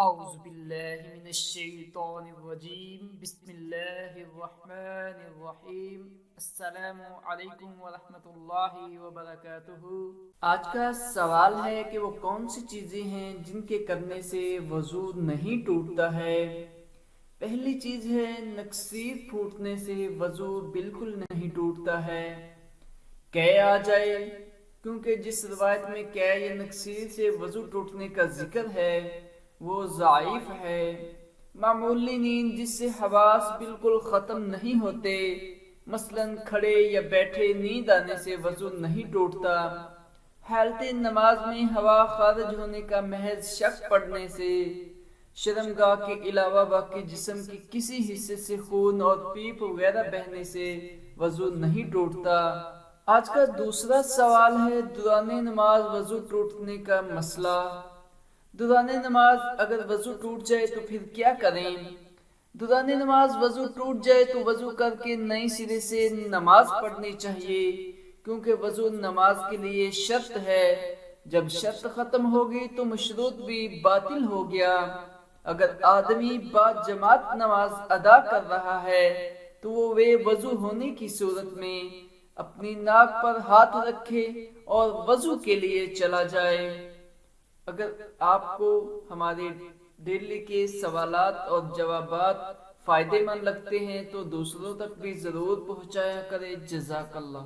اعوذ باللہ من الشیطان الرجیم بسم اللہ الرحمن الرحیم السلام علیکم ورحمۃ اللہ وبرکاتہ۔ آج کا سوال ہے کہ وہ کون سی چیزیں ہیں جن کے کرنے سے وضو نہیں ٹوٹتا ہے۔ پہلی چیز ہے نکسیر پھوٹنے سے وضو بالکل نہیں ٹوٹتا ہے۔ قے آ جائے، کیونکہ جس روایت میں قے یا نکسیر سے وضو ٹوٹنے کا ذکر ہے وہ ضعیف ہے۔ معمولی نیند جس سے حواس بالکل ختم نہیں ہوتے، مثلا کھڑے یا بیٹھے نیند آنے سے وضو نہیں ٹوٹتا۔ حالت نماز میں ہوا خارج ہونے کا محض شک پڑنے سے، شرمگاہ کے علاوہ باقی جسم کے کسی حصے سے خون اور پیپ وغیرہ بہنے سے وضو نہیں ٹوٹتا۔ آج کا دوسرا سوال ہے دوران نماز وضو ٹوٹنے کا مسئلہ۔ دوران نماز اگر وضو ٹوٹ جائے تو پھر کیا کریں؟ دوران نماز وضو ٹوٹ جائے تو وضو کر کے نئی سرے سے نماز پڑھنی چاہیے، کیونکہ وضو نماز کے لیے شرط ہے۔ جب شرط ختم ہوگی تو مشروط بھی باطل ہو گیا۔ اگر آدمی با جماعت نماز ادا کر رہا ہے تو وہ بے وضو ہونے کی صورت میں اپنی ناک پر ہاتھ رکھے اور وضو کے لیے چلا جائے۔ اگر آپ کو ہمارے ڈیلی کے سوالات اور جوابات فائدے مند لگتے ہیں تو دوسروں تک بھی ضرور پہنچایا کریں۔ جزاک اللہ۔